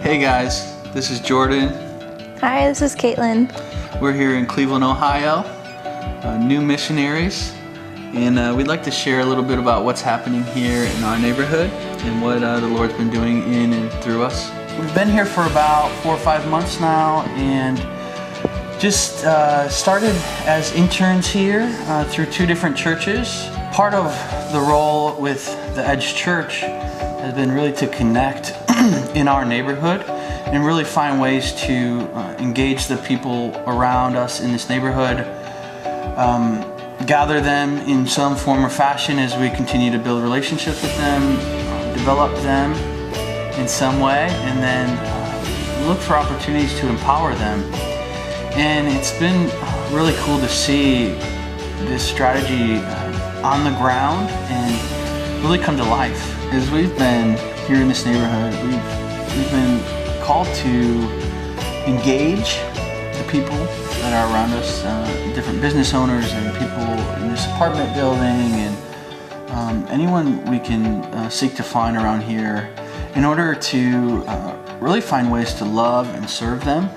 Hey guys, this is Jordan. Hi, this is Caitlin. We're here in Cleveland, Ohio, new missionaries, and we'd like to share a little bit about what's happening here in our neighborhood and what the Lord's been doing in and through us. We've been here for about 4 or 5 months now, and just started as interns here through 2 different churches. Part of the role with the Edge Church has been really to connect in our neighborhood and really find ways to engage the people around us in this neighborhood, gather them in some form or fashion as we continue to build relationships with them, develop them in some way, and then look for opportunities to empower them. And it's been really cool to see this strategy on the ground and really come to life. As we've been here in this neighborhood, we've been called to engage the people that are around us, different business owners and people in this apartment building, and anyone we can seek to find around here in order to really find ways to love and serve them.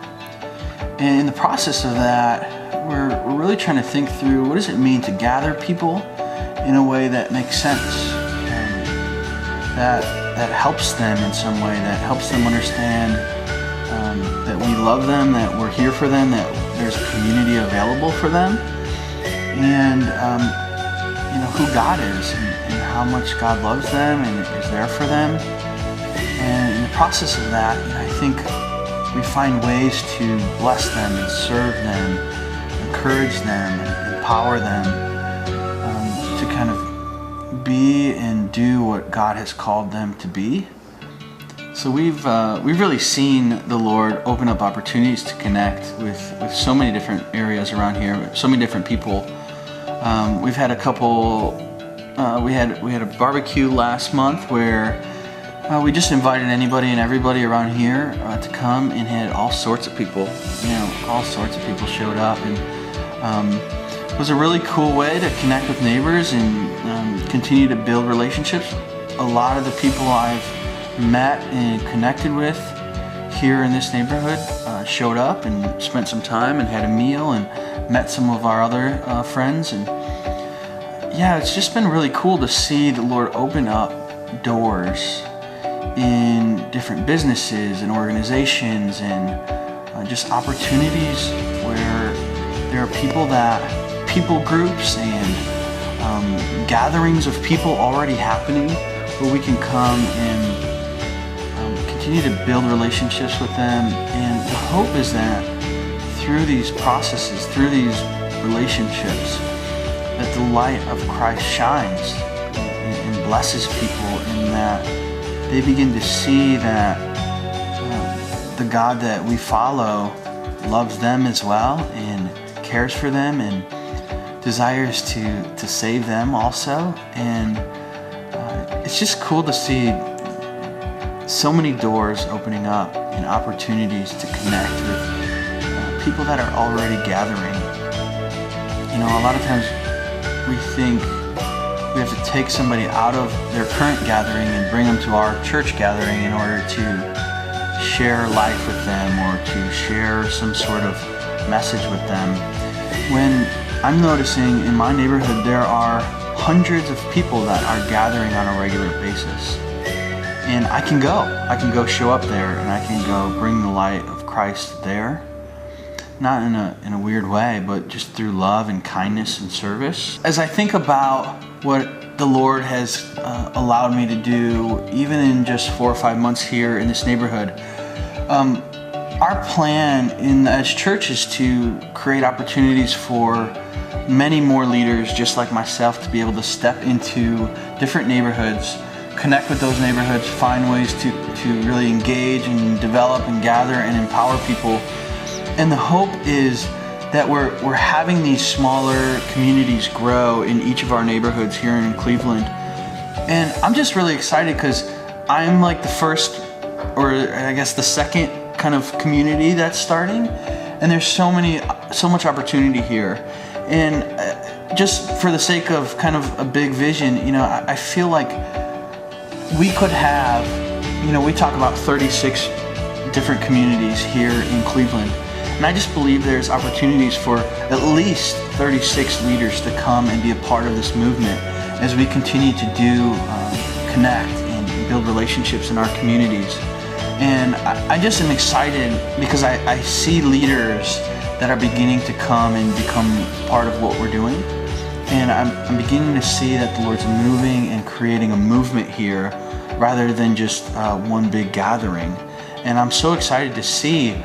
And in the process of that, we're really trying to think through what does it mean to gather people in a way that makes sense, that helps them in some way, that helps them understand that we love them, that we're here for them, that there's a community available for them, and who God is and how much God loves them and is there for them. And in the process of that, I think we find ways to bless them and serve them, encourage them, and empower them to kind of be and do what God has called them to be. So we've really seen the Lord open up opportunities to connect with so many different areas around here, with so many different people. We've had a couple. We had a barbecue last month where we just invited anybody and everybody around here to come, and had all sorts of people. All sorts of people showed up, and it was a really cool way to connect with neighbors and continue to build relationships. A lot of the people I've met and connected with here in this neighborhood showed up and spent some time and had a meal and met some of our other friends. And yeah, it's just been really cool to see the Lord open up doors in different businesses and organizations and just opportunities where there are people groups and gatherings of people already happening where we can come and continue to build relationships with them. And the hope is that through these processes, through these relationships, that the light of Christ shines and blesses people, and that they begin to see that the God that we follow loves them as well and cares for them and desires to save them also. And it's just cool to see so many doors opening up and opportunities to connect with people that are already gathering. A lot of times we think we have to take somebody out of their current gathering and bring them to our church gathering in order to share life with them or to share some sort of message with them. When I'm noticing in my neighborhood there are hundreds of people that are gathering on a regular basis. And I can go show up there, and I can go bring the light of Christ there. Not in a weird way, but just through love and kindness and service. As I think about what the Lord has allowed me to do, even in just 4 or 5 months here in this neighborhood, our plan in the Edge Church is to create opportunities for many more leaders just like myself to be able to step into different neighborhoods, connect with those neighborhoods, find ways to really engage and develop and gather and empower people. And the hope is that we're having these smaller communities grow in each of our neighborhoods here in Cleveland. And I'm just really excited because I'm like the first, or I guess the second kind of community that's starting. And there's so much opportunity here. And just for the sake of kind of a big vision, I feel like we could have, we talk about 36 different communities here in Cleveland. And I just believe there's opportunities for at least 36 leaders to come and be a part of this movement as we continue to connect and build relationships in our communities. And I just am excited because I see leaders that are beginning to come and become part of what we're doing. And I'm beginning to see that the Lord's moving and creating a movement here rather than just one big gathering. And I'm so excited to see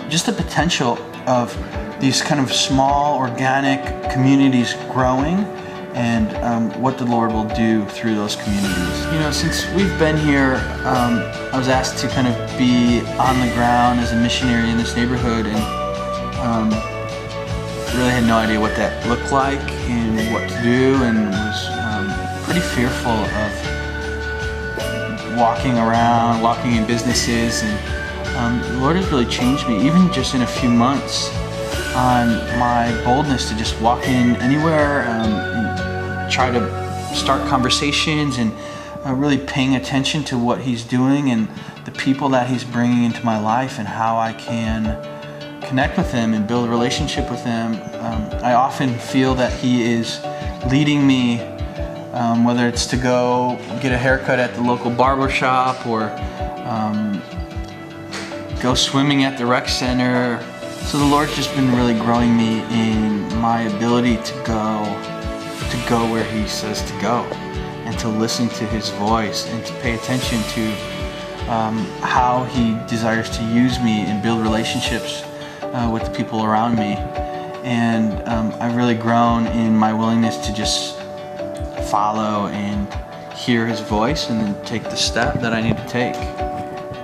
just the potential of these kind of small organic communities growing and what the Lord will do through those communities. You know, since we've been here, I was asked to kind of be on the ground as a missionary in this neighborhood, and really had no idea what that looked like and what to do, and was pretty fearful of walking around, walking in businesses, and the Lord has really changed me, even just in a few months, on my boldness to just walk in anywhere and try to start conversations, and really paying attention to what He's doing and the people that He's bringing into my life and how I can connect with them and build a relationship with them. I often feel that He is leading me, whether it's to go get a haircut at the local barber shop or go swimming at the rec center. So the Lord's just been really growing me in my ability to go where He says to go, and to listen to His voice, and to pay attention to how He desires to use me and build relationships with the people around me. And I've really grown in my willingness to just follow and hear His voice and then take the step that I need to take.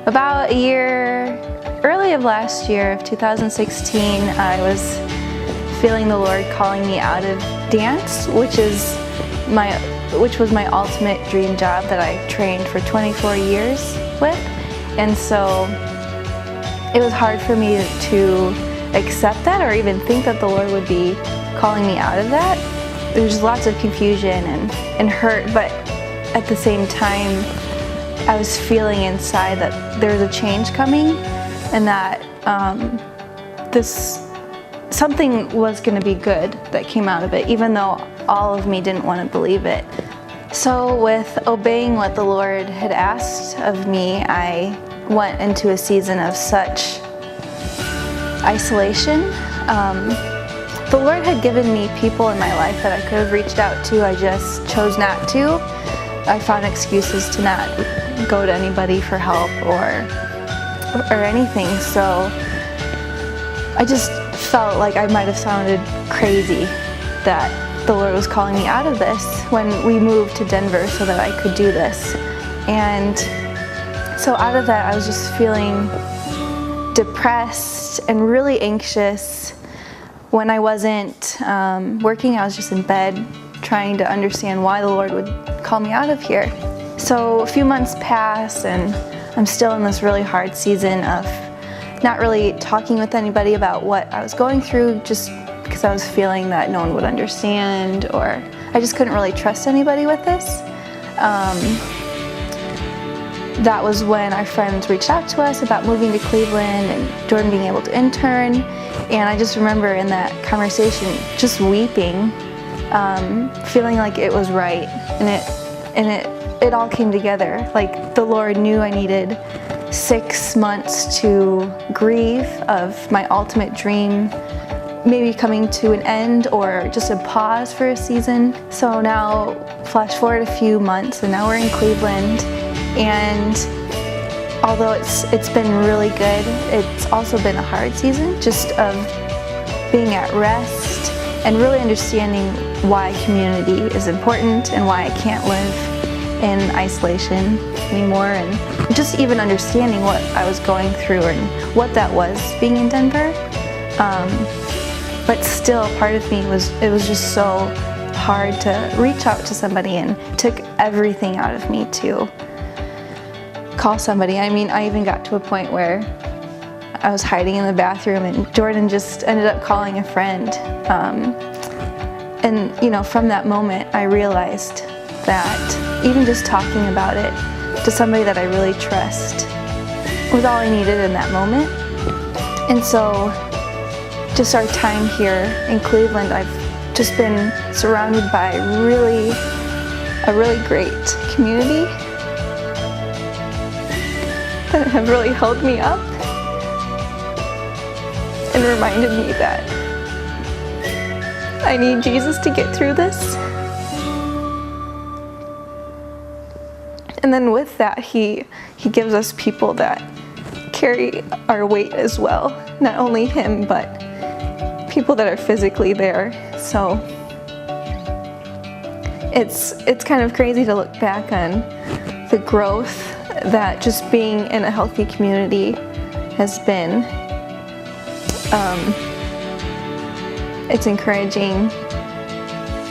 About a year early of last year, of 2016, I was feeling the Lord calling me out of dance, which was my ultimate dream job that I trained for 24 years with. And so it was hard for me to accept that, or even think that the Lord would be calling me out of that. There was lots of confusion and hurt, but at the same time, I was feeling inside that there was a change coming, and that something was going to be good that came out of it, even though all of me didn't want to believe it. So with obeying what the Lord had asked of me, I went into a season of such isolation. The Lord had given me people in my life that I could have reached out to. I just chose not to. I found excuses to not go to anybody for help or anything. So I just felt like I might have sounded crazy that the Lord was calling me out of this when we moved to Denver so that I could do this. And so out of that, I was just feeling depressed and really anxious. When I wasn't working, I was just in bed trying to understand why the Lord would call me out of here. So a few months pass, and I'm still in this really hard season of not really talking with anybody about what I was going through, just because I was feeling that no one would understand, or I just couldn't really trust anybody with this. That was when our friends reached out to us about moving to Cleveland and Jordan being able to intern. And I just remember in that conversation just weeping, feeling like it was right, and it all came together. Like the Lord knew I needed 6 months to grieve of my ultimate dream maybe coming to an end, or just a pause for a season. So now flash forward a few months, and now we're in Cleveland, and although it's been really good, it's also been a hard season, just of being at rest and really understanding why community is important and why I can't live in isolation anymore, and just even understanding what I was going through and what that was being in Denver. But still, part of me it was just so hard to reach out to somebody, and took everything out of me to call somebody. I mean, I even got to a point where I was hiding in the bathroom, and Jordan just ended up calling a friend. And you know, from that moment, I realized that even just talking about it to somebody that I really trust was all I needed in that moment. And so just our time here in Cleveland, I've just been surrounded by a really great community that have really held me up and reminded me that I need Jesus to get through this. And then with that, he gives us people that carry our weight as well. Not only him, but people that are physically there. So it's kind of crazy to look back on the growth that just being in a healthy community has been. It's encouraging,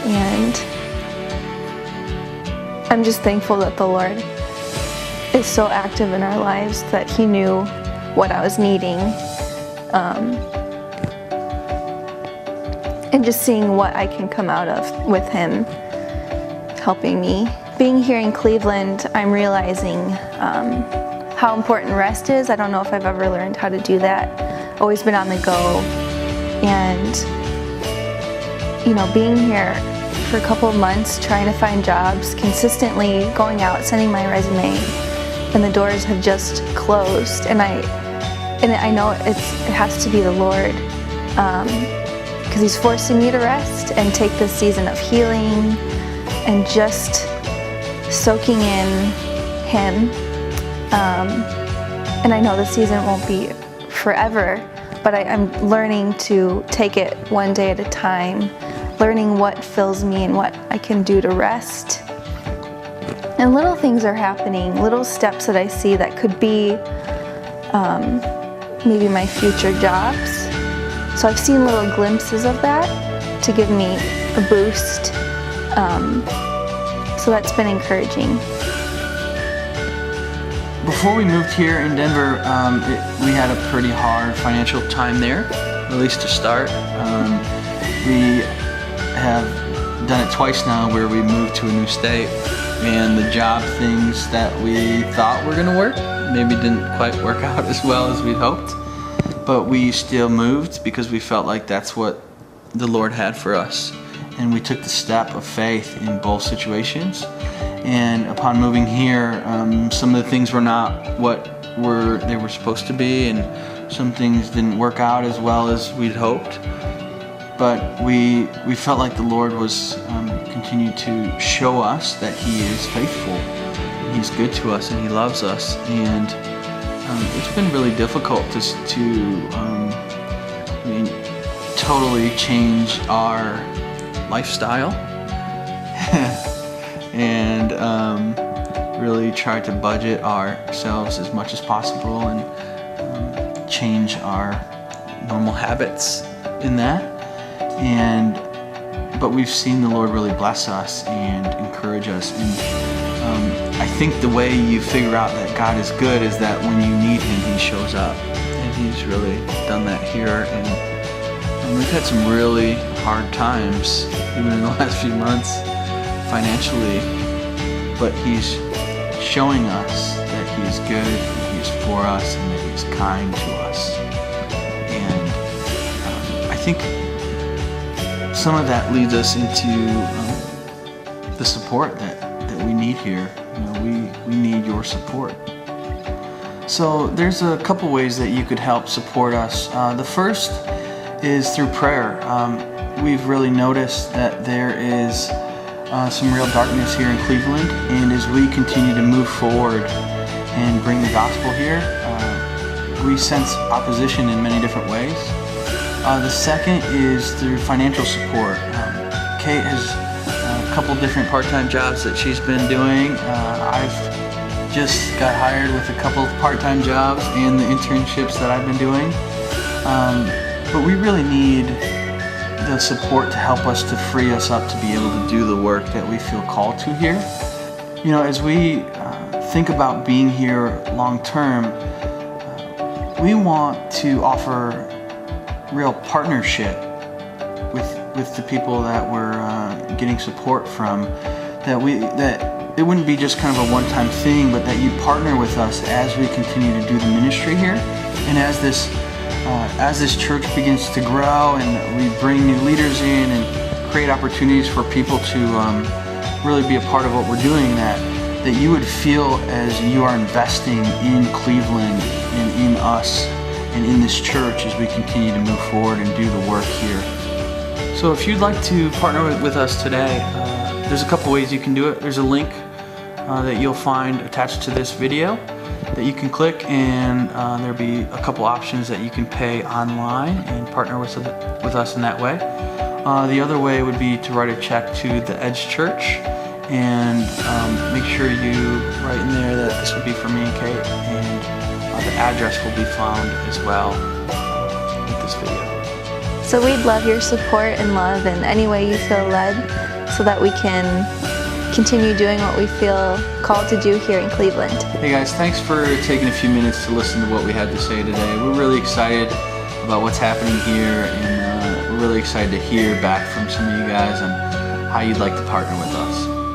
and I'm just thankful that the Lord is so active in our lives, that He knew what I was needing, and just seeing what I can come out of with Him helping me. Being here in Cleveland, I'm realizing how important rest is. I don't know if I've ever learned how to do that. Always been on the go, and being here for a couple of months, trying to find jobs, consistently going out, sending my resume, and the doors have just closed. And I know it has to be the Lord, because He's forcing me to rest and take this season of healing and just soaking in Him. And I know the season won't be forever, but I'm learning to take it one day at a time, learning what fills me and what I can do to rest. And little things are happening, little steps that I see that could be maybe my future jobs. So I've seen little glimpses of that to give me a boost. So that's been encouraging. Before we moved here in Denver, we had a pretty hard financial time there, at least to start. We have done it twice now, where we moved to a new state, and the job things that we thought were going to work maybe didn't quite work out as well as we'd hoped. But we still moved because we felt like that's what the Lord had for us. And we took the step of faith in both situations. And upon moving here, some of the things were not what they were supposed to be, and some things didn't work out as well as we'd hoped. But we felt like the Lord was continued to show us that He is faithful, He's good to us, and He loves us. And it's been really difficult to totally change our lifestyle and really try to budget ourselves as much as possible and change our normal habits in that. But we've seen the Lord really bless us and encourage us. And I think the way you figure out that God is good is that when you need Him, He shows up. And He's really done that here. And we've had some really hard times, even in the last few months, financially. But He's showing us that He is good, that He is for us, and that He is kind to us. And I think some of that leads us into the support that we need here. We need your support. So there's a couple ways that you could help support us. The first is through prayer. We've really noticed that there is some real darkness here in Cleveland, and as we continue to move forward and bring the gospel here, we sense opposition in many different ways. The second is through financial support. Kate has a couple different part-time jobs that she's been doing. I've just got hired with a couple of part-time jobs and the internships that I've been doing. But we really need the support to help us, to free us up to be able to do the work that we feel called to here. As we think about being here long term, we want to offer real partnership with the people that we're getting support from, that it wouldn't be just kind of a one-time thing, but that you partner with us as we continue to do the ministry here, and as this church begins to grow and we bring new leaders in and create opportunities for people to really be a part of what we're doing, that you would feel as you are investing in Cleveland and in us and in this church as we continue to move forward and do the work here. So if you'd like to partner with us today, there's a couple ways you can do it. There's a link that you'll find attached to this video that you can click, and there'll be a couple options that you can pay online and partner with us in that way. The other way would be to write a check to the Edge Church, and make sure you write in there that this would be for me and Kate, and the address will be found as well with this video. So we'd love your support and love in any way you feel led, so that we can continue doing what we feel called to do here in Cleveland. Hey guys, thanks for taking a few minutes to listen to what we had to say today. We're really excited about what's happening here, and we're really excited to hear back from some of you guys on how you'd like to partner with us.